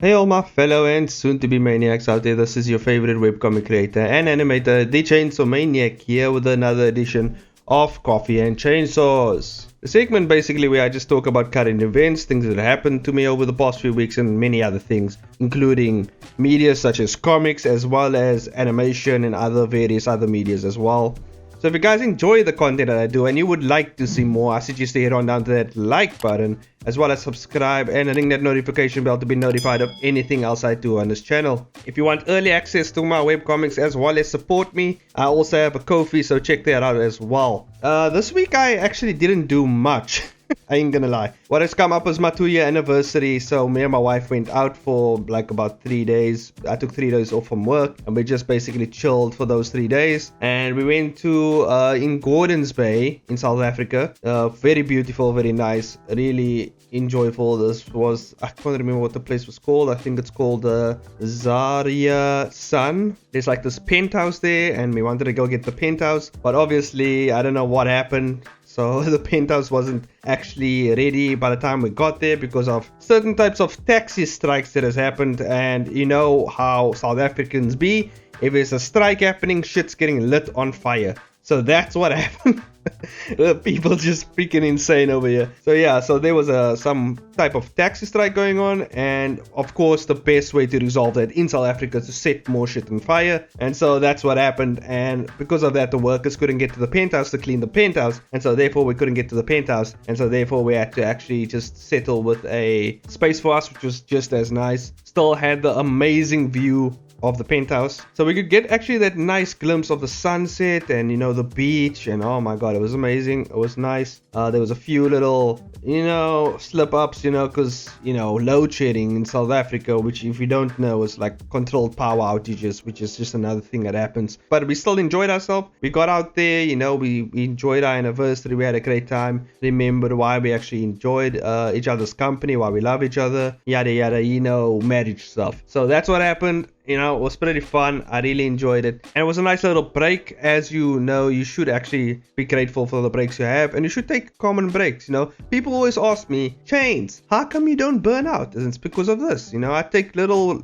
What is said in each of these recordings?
Hey all my fellow and soon-to-be maniacs out there, this is your favorite webcomic creator and animator, the Chainsaw Maniac, here with another edition of Coffee and Chainsaws. The segment basically where I just talk about current events, things that happened to me over the past few weeks and many other things, including media such as comics as well as animation and other various other medias as well. So if you guys enjoy the content that I do and you would like to see more, I suggest you head on down to that like button as well as subscribe and ring that notification bell to be notified of anything else I do on this channel. If you want early access to my webcomics as well as support me, I also have a Ko-fi, so check that out as well. This week I actually didn't do much. I ain't gonna lie. What has come up was my 2-year anniversary, so me and my wife went out for like about 3 days. I took 3 days off from work and we just basically chilled for those 3 days. And we went to in Gordons Bay in South Africa. Very beautiful, very nice, really enjoyable. This was, I can't remember what the place was called. I think it's called Zaria Sun. There's like this penthouse there and we wanted to go get the penthouse, but obviously I don't know what happened. So the penthouse wasn't actually ready by the time we got there because of certain types of taxi strikes that has happened. And you know how South Africans be. If there's a strike happening, shit's getting lit on fire. So that's what happened. People just freaking insane over here. So yeah, so there was some type of taxi strike going on, and of course the best way to resolve that in South Africa is to set more shit on fire. And so that's what happened, and because of that the workers couldn't get to the penthouse to clean the penthouse, and so therefore we couldn't get to the penthouse, and so therefore we had to actually just settle with a space for us, which was just as nice. Still had the amazing view of the penthouse, so we could get actually that nice glimpse of the sunset and, you know, the beach, and oh my god, it was amazing. It was nice. There was a few little, you know, slip ups, you know, because, you know, load shedding in South Africa, which if you don't know is like controlled power outages, which is just another thing that happens. But we still enjoyed ourselves. We got out there, you know, we enjoyed our anniversary. We had a great time. Remembered why we actually enjoyed each other's company, why we love each other, yada yada, you know, marriage stuff. So that's what happened. You know, it was pretty fun. I really enjoyed it. And it was a nice little break. As you know, you should actually be grateful for the breaks you have. And you should take common breaks, you know. People always ask me, Chains, how come you don't burn out? And it's because of this. You know, I take little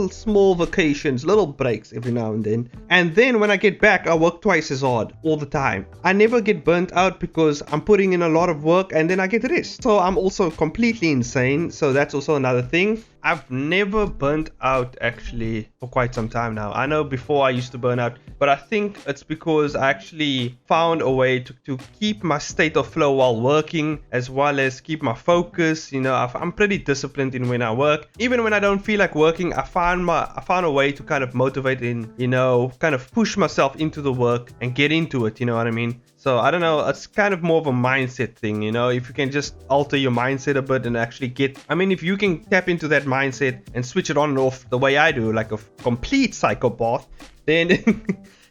small vacations, little breaks every now and then. And then when I get back, I work twice as hard all the time. I never get burnt out because I'm putting in a lot of work and then I get rest. So I'm also completely insane. So that's also another thing. I've never burnt out actually for quite some time now. I know before I used to burn out, but I think it's because I actually found a way to keep my state of flow while working, as well as keep my focus. You know, I'm pretty disciplined in when I work. Even when I don't feel like working, I found a way to kind of motivate in, you know, kind of push myself into the work and get into it. You know what I mean? So I don't know, it's kind of more of a mindset thing, you know, if you can just alter your mindset a bit and actually if you can tap into that mindset and switch it on and off the way I do, like a complete psychopath, then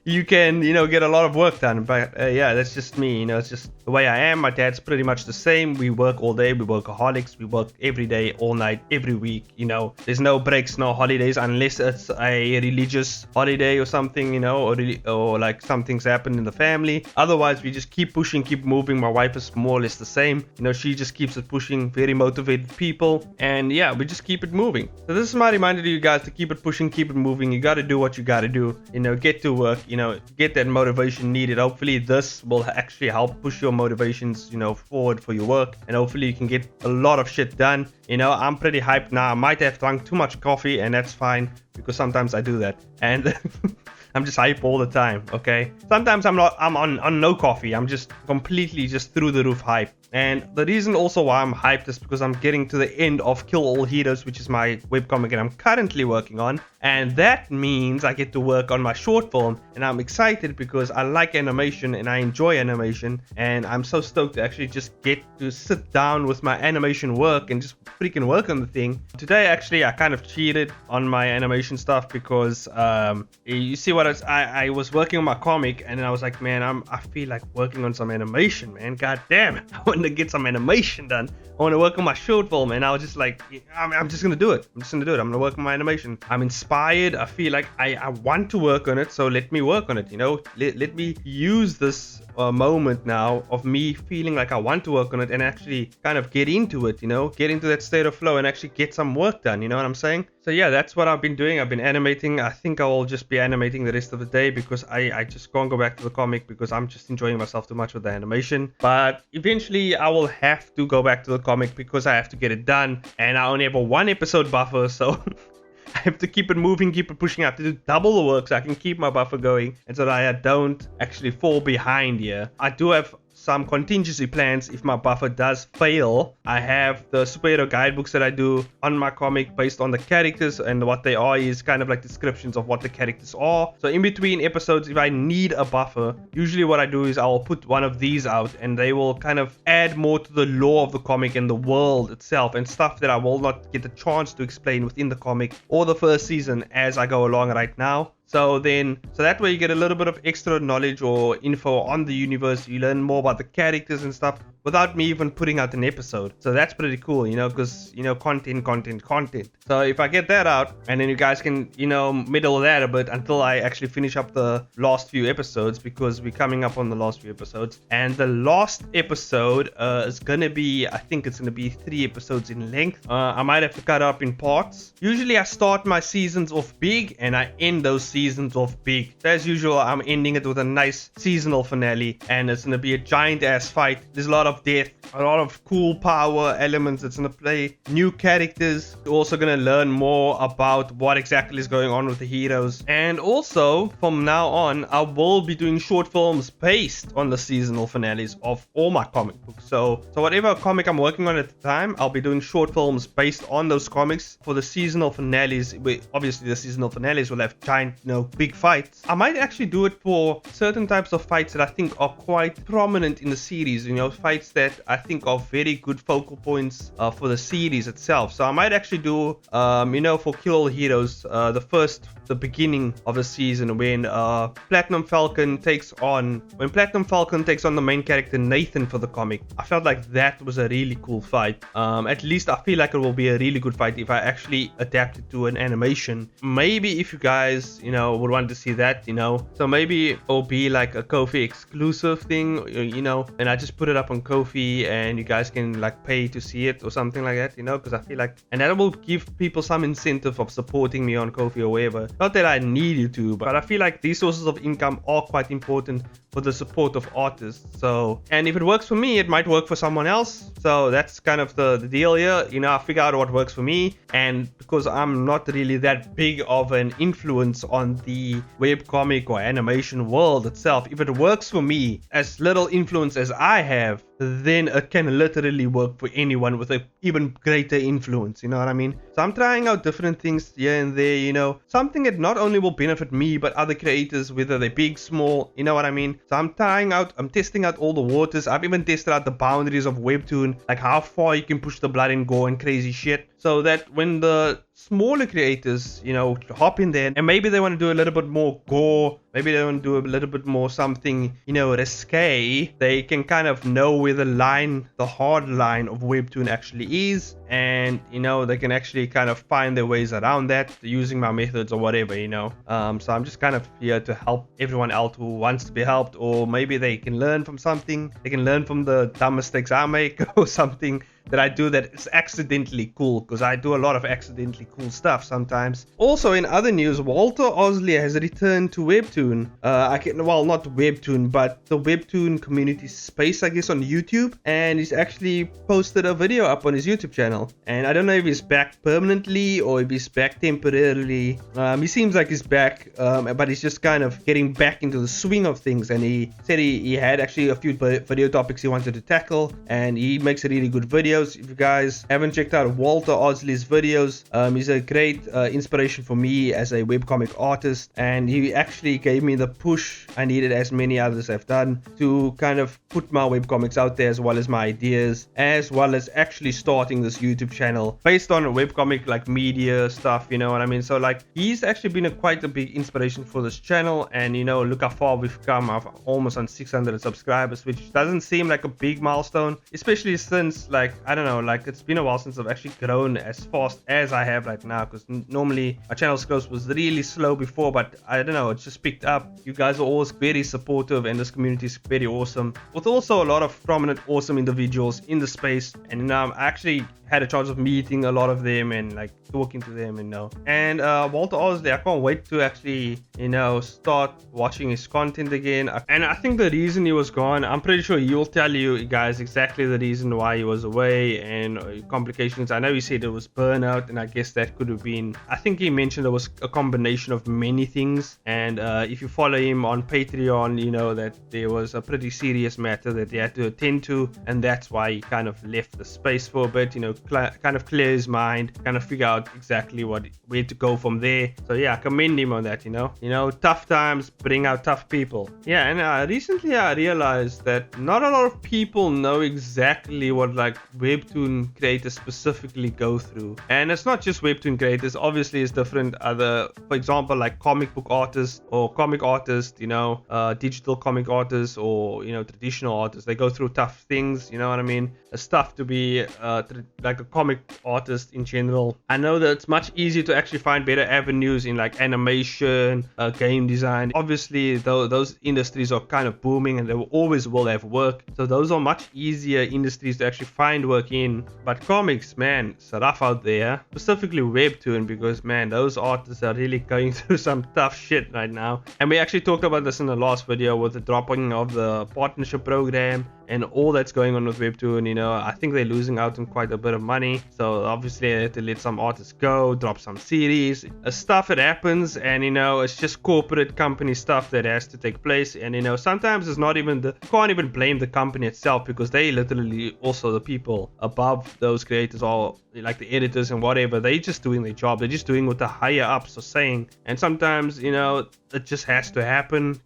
you can, you know, get a lot of work done. But yeah, that's just me, you know, it's just the way I am. My dad's pretty much the same. We work all day, we workaholics, we work every day, all night, every week, you know. There's no breaks, no holidays, unless it's a religious holiday or something, you know, or like something's happened in the family. Otherwise, we just keep pushing, keep moving. My wife is more or less the same. You know, she just keeps it pushing, very motivated people. And yeah, we just keep it moving. So this is my reminder to you guys to keep it pushing, keep it moving. You got to do what you got to do, you know, get to work, you know, get that motivation needed. Hopefully this will actually help push your motivations, you know, forward for your work, and hopefully you can get a lot of shit done. You know, I'm pretty hyped now. I might have drunk too much coffee, and that's fine because sometimes I do that, and I'm just hype all the time. Okay, sometimes I'm on no coffee. I'm just completely just through the roof hype. And the reason also why I'm hyped is because I'm getting to the end of Kill All Heroes, which is my webcomic and I'm currently working on. And that means I get to work on my short film, and I'm excited because I like animation and I enjoy animation, and I'm so stoked to actually just get to sit down with my animation work and just freaking work on the thing. Today actually I kind of cheated on my animation stuff because you see what I was working on my comic, and then I was like, man, I feel like working on some animation, man. God damn it, I want to get some animation done. I want to work on my short film, and I was just like, I'm just gonna do it. I'm gonna work on my animation. I'm inspired. I feel like I want to work on it, so let me work on it. You know, let me use this moment now of me feeling like I want to work on it and actually kind of get into it, get into that state of flow and actually get some work done, you know what I'm saying? So yeah, that's what I've been doing. I've been animating. I think I will just be animating the rest of the day because I just can't go back to the comic because I'm just enjoying myself too much with the animation. But eventually I will have to go back to the comic because I have to get it done, and I only have a 1 episode buffer, so I have to keep it moving, keep it pushing. I have to do double the work so I can keep my buffer going and so that I don't actually fall behind here. I do have some contingency plans if my buffer does fail. I have the superhero guidebooks that I do on my comic based on the characters, and what they are is kind of like descriptions of what the characters are. So in between episodes, if I need a buffer, usually what I do is I'll put one of these out and they will kind of add more to the lore of the comic and the world itself and stuff that I will not get a chance to explain within the comic or the first season as I go along right now. So that way you get a little bit of extra knowledge or info on the universe. You learn more about the characters and stuff without me even putting out an episode. So that's pretty cool, because, content. So if I get that out and then you guys can, middle that a bit until I actually finish up the last few episodes, because we're coming up on the last few episodes. And the last episode is going to be, I think it's going to be 3 episodes in length. I might have to cut up in parts. Usually I start my seasons off big and I end those seasons off big. So as usual, I'm ending it with a nice seasonal finale, and it's going to be a giant ass fight. There's a lot of death, a lot of cool power elements. It's going to play new characters. You're also going to learn more about what exactly is going on with the heroes. And also from now on, I will be doing short films based on the seasonal finales of all my comic books. So whatever comic I'm working on at the time, I'll be doing short films based on those comics for the seasonal finales. Obviously the seasonal finales will have giant, big fights. I might actually do it for certain types of fights that I think are quite prominent in the series, fights that I think are very good focal points for the series itself. So I might actually do, for Kill All Heroes, the beginning of the season when Platinum Falcon takes on the main character Nathan for the comic. I felt like that was a really cool fight. At least I feel like it will be a really good fight if I actually adapt it to an animation. Maybe if you guys, would want to see that, so maybe it'll be like a Ko-fi exclusive thing, and I just put it up on Ko-fi and you guys can like pay to see it or something like that, because I feel like, and that will give people some incentive of supporting me on Ko-fi or wherever. Not that I need you to, but I feel like these sources of income are quite important for the support of artists. So, and if it works for me, it might work for someone else. So that's kind of the deal here. I figure out what works for me, and because I'm not really that big of an influence on the webcomic or animation world itself, if it works for me, as little influence as I have, then it can literally work for anyone with an even greater influence, you know what I mean? So I'm trying out different things here and there, something that not only will benefit me but other creators, whether they're big, small, you know what I mean? So I'm testing out all the waters. I've even tested out the boundaries of Webtoon, like how far you can push the blood and gore and crazy shit, so that when the smaller creators, hop in there and maybe they want to do a little bit more gore, maybe they want to do a little bit more something, risque, they can kind of know where the hard line of Webtoon actually is, and, they can actually kind of find their ways around that using my methods or whatever, So I'm just kind of here to help everyone else who wants to be helped, or maybe they can learn from something. They can learn from the dumb mistakes I make or something that I do that is accidentally cool, because I do a lot of accidentally cool stuff sometimes. Also in other news, Walter Oslie has returned to Webtoon. Not Webtoon, but the Webtoon community space, I guess, on YouTube, and he's actually posted a video up on his YouTube channel. And I don't know if he's back permanently or if he's back temporarily. He seems like he's back, but he's just kind of getting back into the swing of things. And he said he had actually a few video topics he wanted to tackle, and he makes a really good video. If you guys haven't checked out Walter Oslie's videos, he's a great inspiration for me as a webcomic artist, and he actually gave me the push I needed, as many others have done, to kind of put my webcomics out there, as well as my ideas, as well as actually starting this YouTube channel based on webcomic like media stuff, you know what I mean? So like he's actually been quite a big inspiration for this channel, and you know, look how far we've come. I've almost on 600 subscribers, which doesn't seem like a big milestone, especially since like, I don't know, like it's been a while since I've actually grown as fast as I have right now, because normally my channel's growth was really slow before, but I don't know, it's just picked up. You guys are always very supportive, and this community is very awesome, with also a lot of prominent awesome individuals in the space. And I actually had a chance of meeting a lot of them and like talking to them, you know. And Walter Oslie, I can't wait to actually, you know, start watching his content again. And I think the reason he was gone, I'm pretty sure he'll tell you guys exactly the reason why he was away and complications. I know he said it was burnout, and I guess that could have been, I think he mentioned it was a combination of many things. And if you follow him on Patreon, you know that there was a pretty serious matter that he had to attend to, and that's why he kind of left the space for a bit, you know, kind of clear his mind, kind of figure out exactly where to go from there. So yeah, I commend him on that, you know, tough times bring out tough people. Yeah, and recently I realized that not a lot of people know exactly what like Webtoon creators specifically go through. And it's not just Webtoon creators, obviously it's different other, for example, like comic book artists or comic artists, you know, digital comic artists, or, you know, traditional artists. They go through tough things, you know what I mean? It's tough to be like a comic artist in general. I know that it's much easier to actually find better avenues in like animation, game design. Obviously those industries are kind of booming, and they always will have work, so those are much easier industries to actually find work in. But comics, man, it's rough out there, specifically Webtoon, because man, those artists are really going through some tough shit right now. And we actually talked about this in the last video with the dropping of the partnership program and all that's going on with Webtoon. You know, I think they're losing out on quite a bit of money, so obviously they had to let some artists go, drop some series, stuff that happens. And you know, it's just corporate company stuff that has to take place. And you know, sometimes it's not even you can't even blame the company itself, because they literally also the people above those creators, or like the editors and whatever, they just doing their job. They're just doing what the higher ups are saying. And sometimes, you know, it just has to happen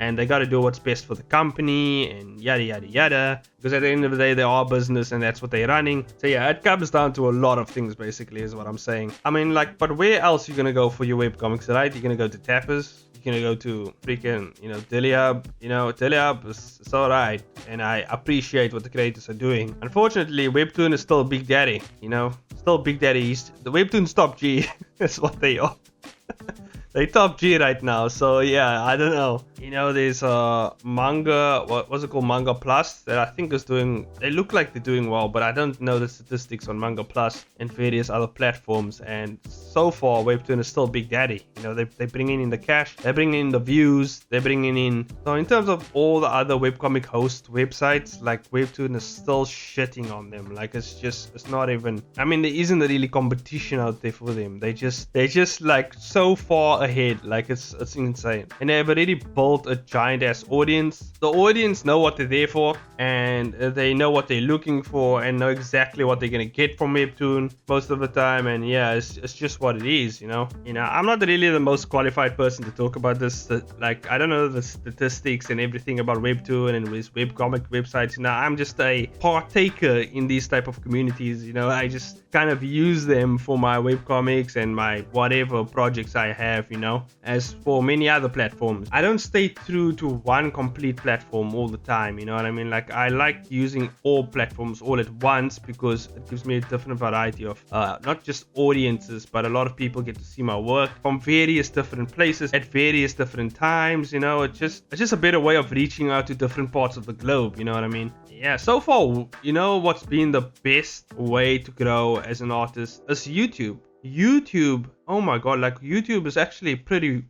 and they got to do what's best for the company and yada yada yada, because at the end of the day they are business and that's what they're running. So yeah, it comes down to a lot of things basically, is what I'm saying. I mean, like, but where else are you gonna go for your webcomics, right? You're gonna go to Tappers, you're gonna go to freaking, you know, Dilliab. You know, Dilliab is alright, and I appreciate what the creators are doing. Unfortunately, Webtoon is still Big Daddy, you know, still Big Daddy. The Webtoon's top G. That's what they are. They top G right now. So yeah, I don't know. You know, there's Manga, what's it called, Manga Plus, that I think is doing, they look like they're doing well, but I don't know the statistics on Manga Plus and various other platforms. And so far, Webtoon is still Big Daddy. You know, they're bringing in the cash, they're bringing in the views, they're bringing in. So in terms of all the other webcomic host websites, like Webtoon is still shitting on them. Like it's not even, I mean, there isn't really competition out there for them. They're just like so far ahead. Like it's insane. And they've already built a giant ass audience. The audience know what they're there for, and they know what they're looking for, and know exactly what they're gonna get from Webtoon most of the time. And yeah, it's just what it is, you know. I'm not really the most qualified person to talk about this. Like, I don't know the statistics and everything about Webtoon and these webcomic websites. I'm just a partaker in these type of communities. You know, I just kind of use them for my webcomics and my whatever projects I have, you know. As for many other platforms, I don't stay true to one complete platform all the time, you know what I mean? Like, I like using all platforms all at once, because it gives me a different variety of not just audiences, but a lot of people get to see my work from various different places at various different times. You know, it's just a better way of reaching out to different parts of the globe, you know what I mean? Yeah, so far, you know what's been the best way to grow as an artist is YouTube. Oh my god, like YouTube is actually pretty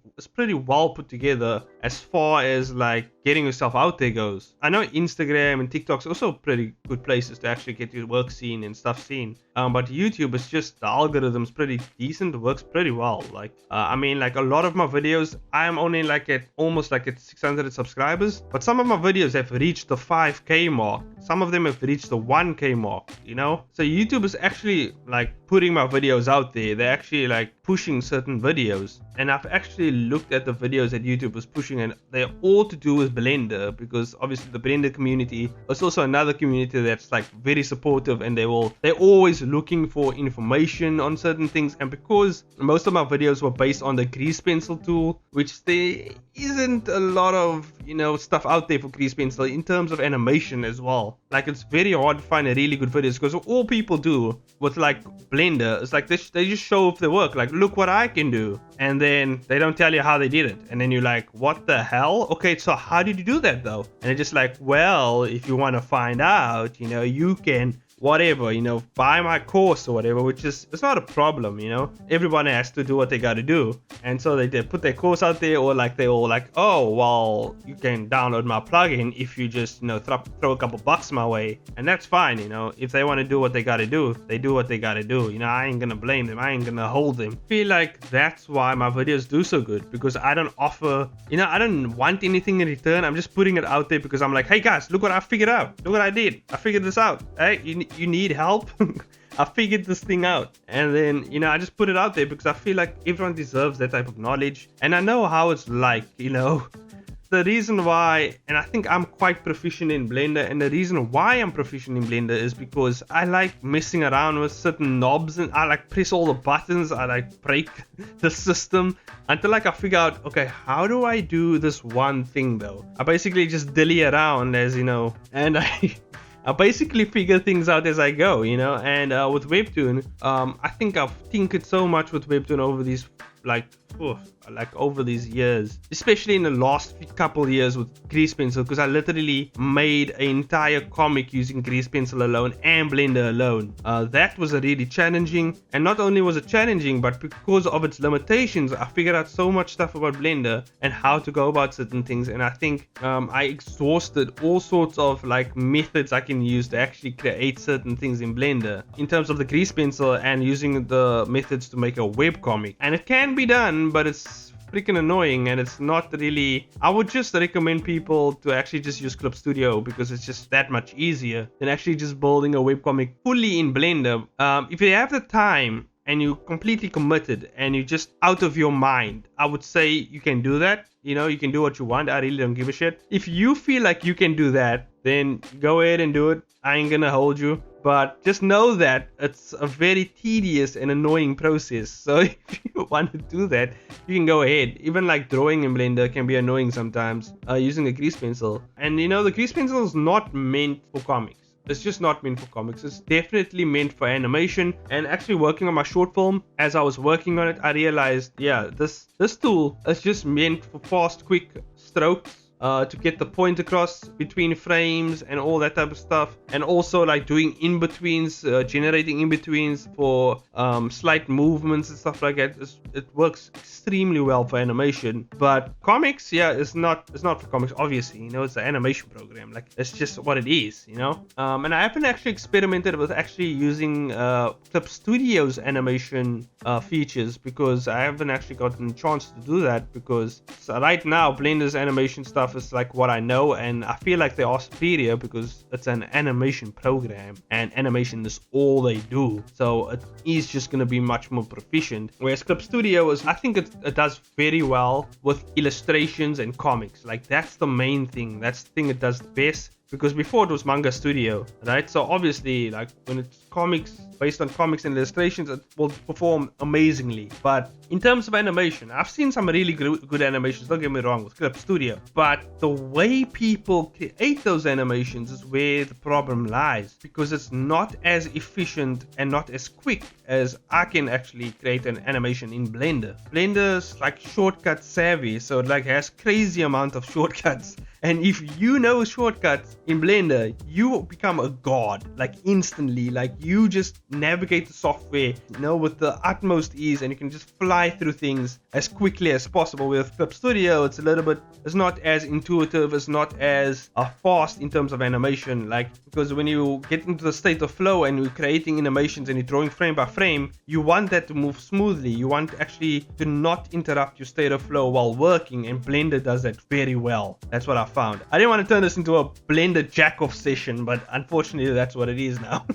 well put together as far as like getting yourself out there goes. I know Instagram and TikTok's also pretty good places to actually get your work seen and stuff seen. But YouTube is just, the algorithm's pretty decent, works pretty well. Like, I mean, like a lot of my videos, I'm only like almost at 600 subscribers, but some of my videos have reached the 5k mark. Some of them have reached the 1k mark, you know? So YouTube is actually like putting my videos out there. They're actually like pushing certain videos, and I've actually looked at the videos that YouTube was pushing, and they're all to do with Blender, because obviously the Blender community is also another community that's like very supportive, and they're always looking for information on certain things. And because most of my videos were based on the grease pencil tool, which there isn't a lot of stuff out there for grease pencil in terms of animation as well. Like, it's very hard to find a really good videos, because all people do with like Blender is like they just show off their work, like, look what I can do, and then they don't tell you how they did it, and then you're like, what the hell? Okay, so how did you do that though? And it's just like, well, if you want to find out, you can whatever, buy my course or whatever, which is, it's not a problem, everyone has to do what they got to do. And so they put their course out there, or like they all like, oh, well, you can download my plugin if you just throw a couple bucks my way, and that's fine. If they want to do what they got to do, they do what they got to do. I ain't gonna blame them, I ain't gonna hold them. I feel like that's why my videos do so good, because I don't offer, I don't want anything in return. I'm just putting it out there because I'm like, hey guys, look what I figured out, look what I did, I figured this out. Hey, you need help? I figured this thing out. And then, I just put it out there because I feel like everyone deserves that type of knowledge. And I know how it's like, the reason why, and I think I'm quite proficient in Blender, and the reason why I'm proficient in Blender is because I like messing around with certain knobs, and I like press all the buttons, I like break the system until like I figure out, okay, how do I do this one thing though? I basically just dilly around as, and I basically figure things out as I go, and with Webtoon, I think I've tinkered so much with Webtoon over these over these years, especially in the last couple years with grease pencil, because I literally made an entire comic using grease pencil alone and Blender alone. That was really challenging, and not only was it challenging, but because of its limitations, I figured out so much stuff about Blender and how to go about certain things. And I think I exhausted all sorts of like methods I can use to actually create certain things in Blender in terms of the grease pencil and using the methods to make a webcomic. And it can be done, but it's freaking annoying, and it's not really. I would just recommend people to actually just use clipstudio, because it's just that much easier than actually just building a webcomic fully in Blender. If you have the time and you're completely committed and you're just out of your mind, I would say you can do that. You can do what you want. I really don't give a shit. If you feel like you can do that, then go ahead and do it. I ain't gonna hold you. But just know that it's a very tedious and annoying process. So if you want to do that, you can go ahead. Even like drawing in Blender can be annoying sometimes using a grease pencil. And the grease pencil is not meant for comics. It's just not meant for comics. It's definitely meant for animation. And actually working on my short film, as I was working on it, I realized, yeah, this tool is just meant for fast, quick strokes. To get the point across between frames and all that type of stuff, and also like doing in-betweens, generating in-betweens for slight movements and stuff like that. It works extremely well for animation. But comics, yeah, it's not for comics, obviously. It's an animation program, like it's just what it is, and I haven't actually experimented with actually using clipstudio's animation features, because I haven't actually gotten a chance to do that, because right now Blender's animation stuff is like what I know, and I feel like they are superior because it's an animation program and animation is all they do, so it is just going to be much more proficient. Whereas clipstudio is, I think it does very well with illustrations and comics. Like, that's the main thing, that's the thing it does the best. Because before it was Manga Studio, right? So obviously, like, when it's comics, based on comics and illustrations, it will perform amazingly. But in terms of animation, I've seen some really good animations, don't get me wrong, with clipstudio. But the way people create those animations is where the problem lies. Because it's not as efficient and not as quick as I can actually create an animation in Blender. Blender's like shortcut savvy, so it like has crazy amount of shortcuts. And if you know shortcuts in Blender, you become a god, like instantly. Like, you just navigate the software, with the utmost ease, and you can just fly through things as quickly as possible. With clipstudio, it's not as intuitive, it's not as fast in terms of animation. Like, because when you get into the state of flow and you're creating animations and you're drawing frame by frame, you want that to move smoothly. You want actually to not interrupt your state of flow while working, and Blender does that very well. That's what I found. I didn't want to turn this into a Blender jack-off session, but unfortunately that's what it is now.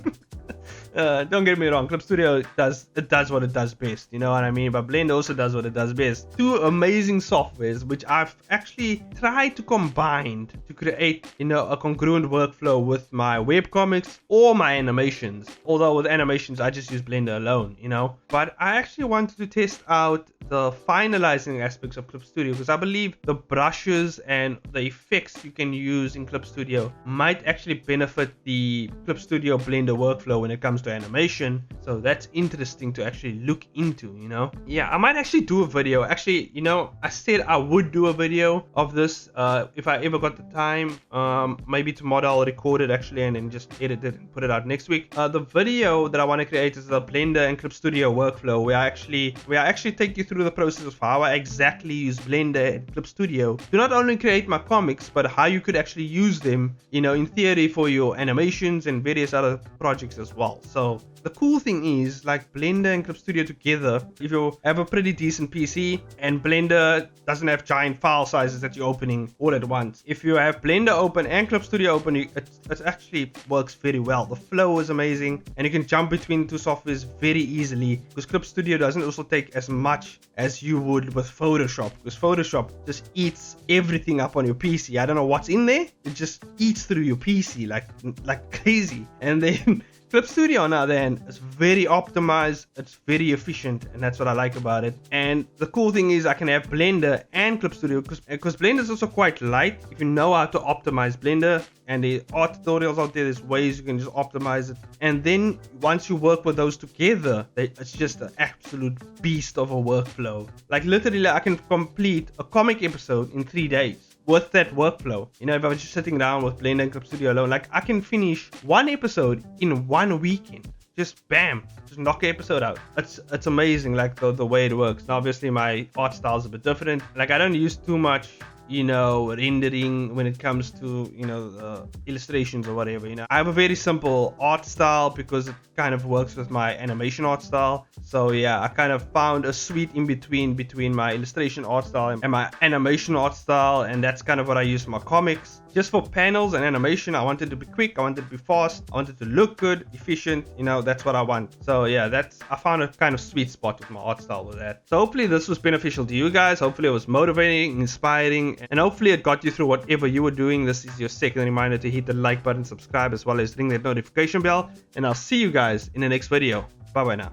Don't get me wrong, Clip Studio does what it does best, you know what I mean? But Blender also does what it does best. Two amazing softwares which I've actually tried to combine to create, you know, a congruent workflow with my webcomics or my animations. Although with animations I just use Blender alone, you know. But I actually wanted to test out the finalizing aspects of Clip Studio because I believe the brushes and the effects you can use in Clip Studio might actually benefit the Clip Studio Blender workflow when it comes to animation. So that's interesting to actually look into, you know. Yeah, I might actually do a video. Actually, you know, I said I would do a video of this if I ever got the time. Maybe tomorrow I'll record it actually and then just edit it and put it out next week. The video that I want to create is the Blender and Clip Studio workflow where I actually take you through the process of how I exactly use Blender and Clip Studio to not only create my comics, but how you could actually use them, you know, in theory for your animations and various other projects as well. So the cool thing is, like, Blender and Clip Studio together, if you have a pretty decent PC and Blender doesn't have giant file sizes that you're opening all at once, if you have Blender open and Clip Studio open, it actually works very well. The flow is amazing and you can jump between two softwares very easily because Clip Studio doesn't also take as much as you would with Photoshop, because Photoshop just eats everything up on your PC. I don't know what's in there, it just eats through your PC like crazy. And then Clip Studio, on the other hand, is very optimized, it's very efficient, and that's what I like about it. And the cool thing is I can have Blender and Clip Studio because Blender is also quite light. If you know how to optimize Blender, and the art tutorials out there, there's ways you can just optimize it. And then once you work with those together, it's just an absolute beast of a workflow. Like literally, I can complete a comic episode in 3 days with that workflow. You know, if I was just sitting down with Blender and Clip Studio alone, like I can finish one episode in 1 weekend. Just bam, just knock an episode out. It's amazing, like the way it works. Now obviously my art style is a bit different. Like I don't use too much, you know, rendering when it comes to, you know, illustrations or whatever, you know. I have a very simple art style because it kind of works with my animation art style. So yeah, I kind of found a sweet in between my illustration art style and my animation art style, and that's kind of what I use for my comics. Just for panels and animation, I wanted to be quick, I wanted to be fast, I wanted to look good, efficient, you know, that's what I want. So yeah, I found a kind of sweet spot with my art style with that. So hopefully this was beneficial to you guys. Hopefully it was motivating, inspiring, and hopefully it got you through whatever you were doing. This is your second reminder to hit the like button, subscribe, as well as ring that notification bell, and I'll see you guys in the next video. Bye bye now.